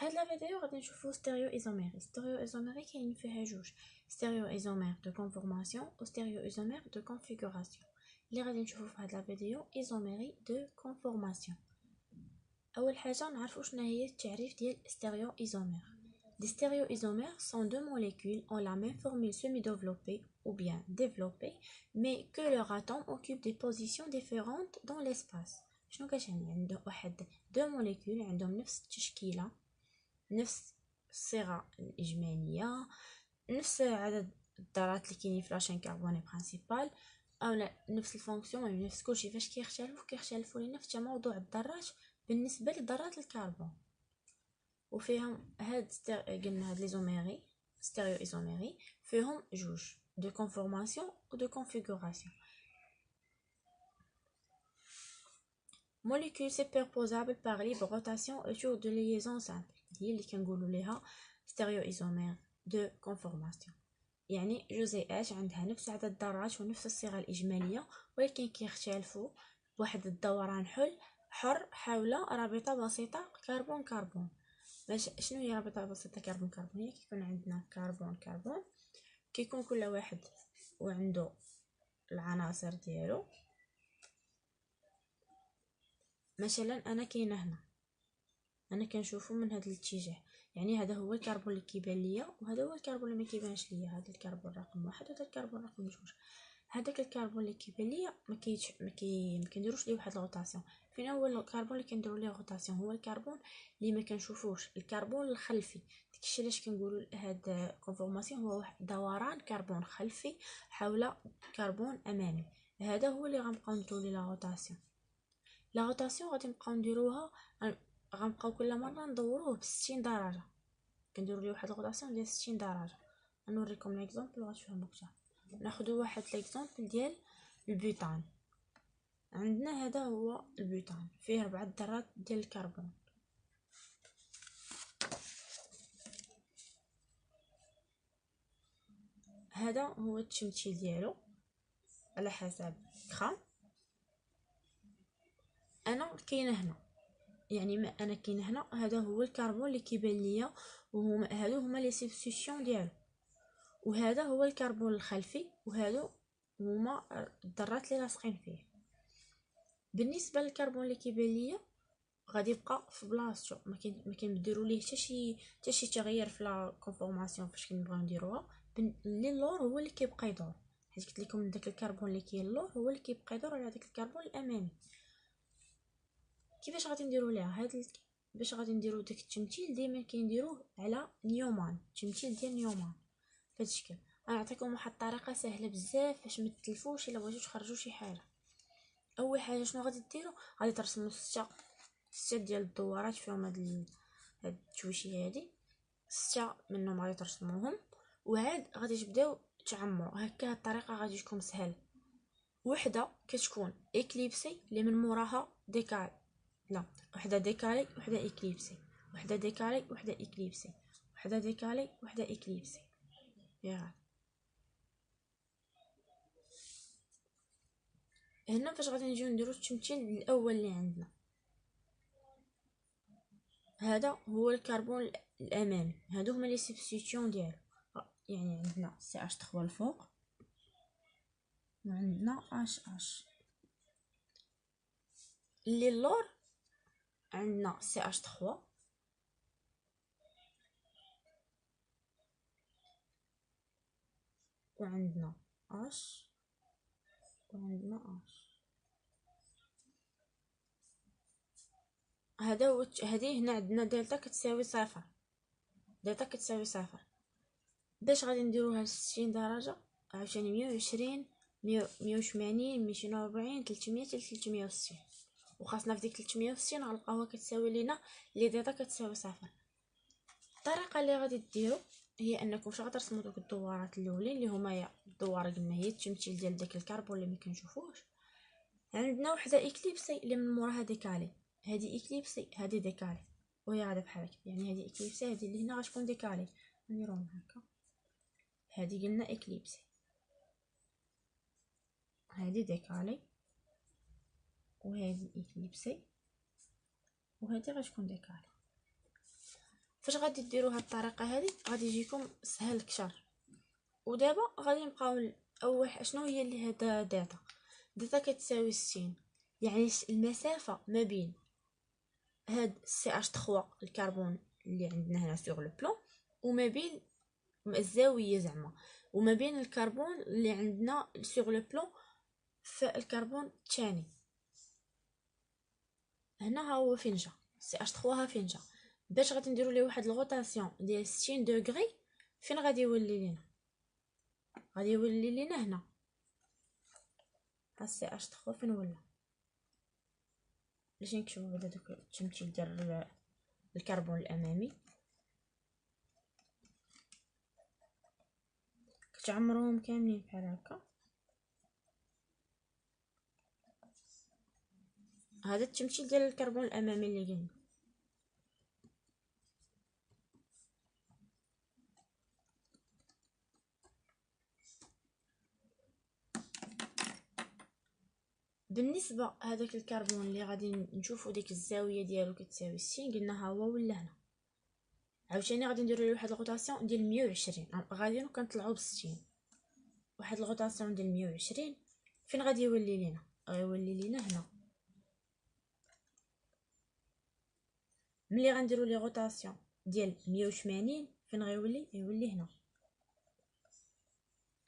هاد لا فيديو غادي نشوفو ستيريو ايزوميري. ستيريو ايزوميري كاين فيها جوج، ستيريو ايزومير دو كونفورماسيون و ستيريو ايزومير دو كونفيغوراسيون. اللي غادي نشوفو في هاد لا فيديو ايزوميري دو كونفورماسيون. اول حاجه نعرفو شنو هي التعريف ديال ستيريو ايزومير. Les stéréoisomères sont deux molécules ont la même formule semi-développée ou bien développée, mais que leurs atomes occupent des positions différentes dans l'espace. شنو كتعني؟ عنده واحد دو موليكول عندهم نفس التشكيله، نفس الصيغه الاجماليه، نفس عدد الذرات اللي كاينين في لاشين كربوني برينسيبال، او نفس الفونكسيون، يعني نفس كلشي. فاش كيختلفوا لنفس موضوع الذرات بالنسبه لذرات الكربون. وفيهم قلنا هاد ليزوميري ستيريو ايزوميري فيهم جوج، دو كونفورماسيون و دو كونفيغوراسيون. molécule superposable par libre rotation autour de liaison simple هي اللي كنقولوا ليها ستيريو ايزومير دو كونفورماسيون. يعني جزيئات عندها نفس عدد الذرات ونفس الصيغه الاجماليه، ولكن كيختلفوا بواحد الدوران حر حول رابطه بسيطه كربون كربون. باش شنو هي رابطه بسيطه كربون كربون؟ هي كيكون عندنا كربون كربون، كيكون كل واحد وعنده العناصر ديالو. مثلا انا كاينه هنا، انا كنشوفو من هذا الاتجاه، يعني هذا هو الكربون اللي كيبان ليا وهذا هو الكربون اللي ما كيبانش ليا. هذا الكربون رقم 1 وهذا الكربون رقم 2. هذاك الكربون اللي كيبان ليا ما كنديروش ليه واحد الروتاسيون. فين هو الكربون اللي كنديروا ليه روتاسيون؟ هو الكربون اللي ما كنشوفوش، الكربون الخلفي. داكشي علاش كنقولوا هاد كونفورماسيون هو واحد دوران كربون خلفي حول كربون امامي. هذا هو اللي غنبقاو نديروا ليه لا روتاسيون. لا روتاسيون غادي نبقاو نديروها، غنبقاو كل مره ندوروه ب60 درجه، كنديروا ليه واحد الروتاسيون ديال 60 درجه. نوريكم ليكزامبل وغتفهموا اكثر. ناخذوا واحد ليكزامبل ديال البوتان. عندنا هذا هو البوتان، فيه 4 ذرات ديال الكربون. هذا هو التمثيل ديالو على حسب خ. انا كاينه هنا، يعني ما انا كاينه هنا، هذا هو الكربون اللي كيبان ليا، هادو هما لي سبستيسيون ديالو. وهذا هو الكربون الخلفي، وهادو هما الذرات اللي لاصقين فيه. بالنسبه للكربون اللي كيبان ليا غادي يبقى في بلاصتو، ما كنديروا ليه حتى شي تغيير في لا كونفورماسيون. فاش كنبغيو نديروها اللور هو اللي كيبقى يدور، حيت قلت لكم داك الكربون اللي كاين اللور هو اللي كيبقى يدور على داك الكربون الامامي. كيفاش غادي نديروا ليها باش غادي نديروا داك التمثيل؟ ديما كنديروه على نيومان، التمثيل ديال نيومان بهذا الشكل. غنعطيكم واحد الطريقه سهله بزاف باش ما تتلفوش الا بغيتو تخرجوا شي حاجه. اول حاجه شنو غادي ديروا؟ غادي ترسموا 6 ديال الدورات فيهم هاد التويشي هادي، 6 منهم غادي ترسموهم، وعاد غادي تبداو تعمروا هكا. هاد الطريقه غادي تكون سهل. وحده كتكون اكليبسي اللي من موراها ديكال، لا، وحده ديكالي وحده اكليبسي، وحده ديكالي وحده اكليبسي، وحده ديكالي وحده اكليبسي. يا هنا فاش غادي نجيو نديرو التمثيل الاول اللي عندنا، هذا هو الكربون الامامي. هادو هما لي سبستيتيون ديالو. يعني عندنا سي اش 3 الفوق وعندنا اش اش. اللي اللور عندنا سي اش 3 وعندنا اش وعندنا اش. هذا هو هذه هنا عندنا دلتا كتساوي 0. دلتا كتساوي 0. باش غادي نديروها ل 60 درجه عاوتاني 120 180 240 300 حتى 360. وخاصنا في ديك 360 غنلقاوها كتساوي لينا لي دلتا كتساوي 0. الطريقه اللي غادي ديروا هي انكم فاش غترسموا دوك الدورات الاولين اللي هما الدوره قلنا هي التمثيل ديال داك الكربون اللي ما كنشوفوش، عندنا وحده اكليبسي اللي من موراها ديكالي. هذه اكليبسي هذه ديكالي، وهي غادا بحال هكا. يعني هذه اكليبسي، هذه اللي هنا غتكون ديكالي. نديروهم هكا. هذه قلنا اكليبسي، هذه ديكالي، وهذه اكليبسي، وهذه غتكون ديكالي. فاش غادي ديروا هاد الطريقه هذه غادي يجيكم سهل كثر. ودابا غادي نبقاو اول شنو هي اللي هذا داتا كتساوي 60، يعني المسافه ما بين هاد CH3 الكربون اللي عندنا هنا سوغ لو بلون وما بين الزاويه زعما وما بين الكربون اللي عندنا سوغ لو بلون في الكربون الثاني. هنا ها هو فين جا CH3 ها فين جا. باش غادي نديرو ليه واحد الغوطاسيون ديال 60 دوغري، فين غادي يولي لينا؟ غادي يولي لينا هنا. ها CH3 فين ولا؟ باش نكتبو بعدا دوك التمثيل ديال الكربون الامامي كتعمروهم كاملين بحال هكا. هذا التمثيل ديال الكربون الامامي اللي قلنا. بالنسبه هذاك الكربون اللي غادي نشوفوا ديك الزاويه ديالو كتساوي 60، قلنا ها هو ولا هنا. عاوتاني غادي نديروا له واحد الغوطاسيون ديال 120، غادي كنطلعوا ب 60. واحد الغوطاسيون ديال 120 فين غادي يولي لينا؟ غيولي لينا هنا. ملي غنديروا لي غوطاسيون ديال 180 فين غيولي؟ يولي هنا.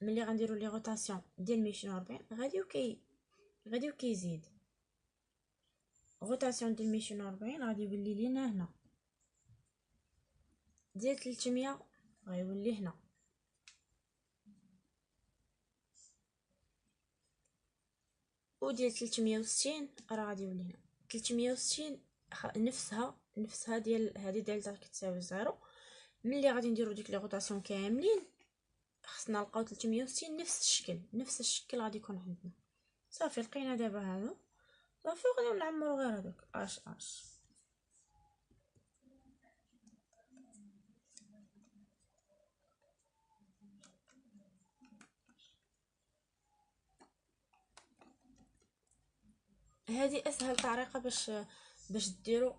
ملي غنديروا لي غوطاسيون ديال 140 غادي كيزيد. غوطاسيون ديال 140 غادي يولي لينا هنا. ديال 300 غيولي هنا. وديال 360 راه غادي يولي هنا. 360 نفسها ديال هذه دلتا كتساوي 0. ملي غادي نديرو ديك لي غوطاسيون كاملين خصنا نلقاو 360 نفس الشكل غادي يكون عندنا. صافي لقينا دابا هادو صافي، وغادي نعمرو غير هذوك اش. هذه اسهل طريقه باش ديروا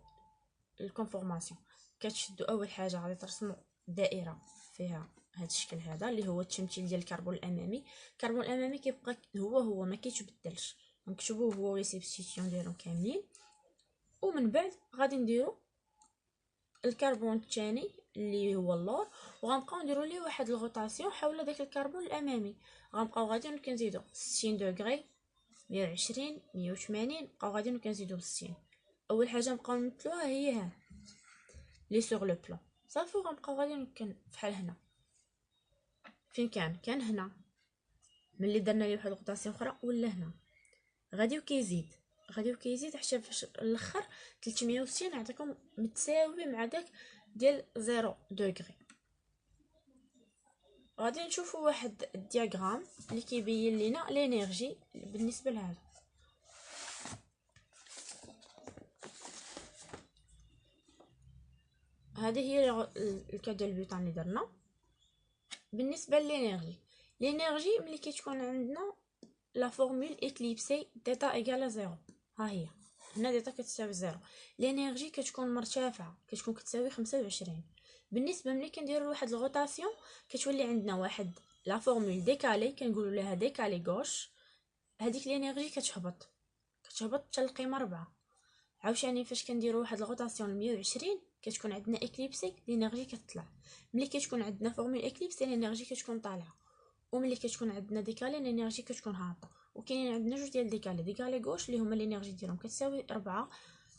الكونفورماسيون. كتشدوا اول حاجه غادي ترسموا دائره فيها هذا الشكل هذا اللي هو التمثيل ديال الكربون الامامي. الكربون الامامي كيبقى هو ما كيتبدلش، نكتبوه هو لي سبستيتيون ديالهم كاملين. ومن بعد غادي نديروا الكربون الثاني اللي هو اللور، وغنبقاو نديروا ليه واحد الغوطاسيون حول داك الكربون الامامي. غنبقاو غاديين كنزيدوا 60 دوغري، 120 180، بقاو غاديين كنزيدوا 60. اول حاجه نبقاو نمثلوها هي ها لي سور لو بلان. صافي غنبقاو غاديين بحال هنا. فين كان هنا. ملي درنا ليه واحد الغوطاسيون اخرى ولا هنا. غادي كيزيد حتى فاش الاخر 360 نعطيكم متساوي مع داك ديال 0 دوغري. غادي نشوفوا واحد الدياغرام اللي كيبين لنا لينيرجي بالنسبه لهذا. هذه هي الكاد ديال البيوتان اللي درنا. بالنسبه للينيرجي ملي كتكون عندنا لا فورمول اكليبسي ديتا ايغال 0، ها هي هنا ديتا كتساوي 0. لينيرجي كتكون مرتفعه، كتكون كتساوي 25. بالنسبه ملي كنديروا واحد الغوطاسيون كتولي عندنا واحد لا فورمول ديكالي، كنقولوا لها ديكالي غوش. هذيك لينيرجي كتهبط حتى القيمه 4. عاوتاني فاش كنديروا واحد الغوطاسيون 120 كتكون عندنا اكليبسي لينيرجي كتطلع. ملي كتكون عندنا فورمول اكليبسي لينيرجي كتكون طالعه، وملي كتكون عندنا ديكالي لينيرجي كتكون هابطه. وكاينين عندنا جوج ديال ديكالي غوش اللي هما لينيرجي ديالهم كتساوي 4.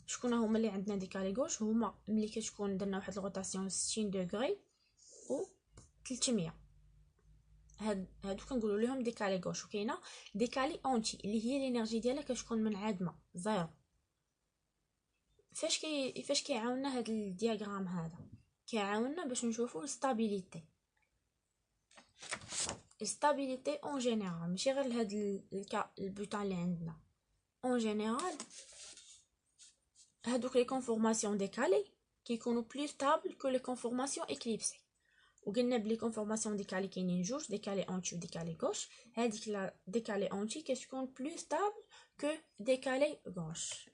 شكون هما اللي عندنا ديكالي غوش؟ هما ملي كتكون درنا واحد الغوطاسيون 60 دوغري و 300. هادو كنقولوا لهم ديكالي غوش. وكاينه ديكالي اونتي اللي هي لينيرجي ديالها كتكون منعدمه 0. فاش كيعاوننا هاد الدياغرام هذا؟ كيعاوننا باش نشوفوا الستابيليتي اون جينيرال، ماشي غير لهاد البوتان اللي عندنا. اون جينيرال هادوك لي كونفورماسيون ديكالي كيكونوا بلو ستابل كو لي كونفورماسيون اكليبسي. وقلنا بلي كونفورماسيون ديكالي كاينين جوج، ديكالي اونتي و ديكالي غوش. هذيك لا ديكالي اونتي كتكون بلو ستابل كو ديكالي غوش.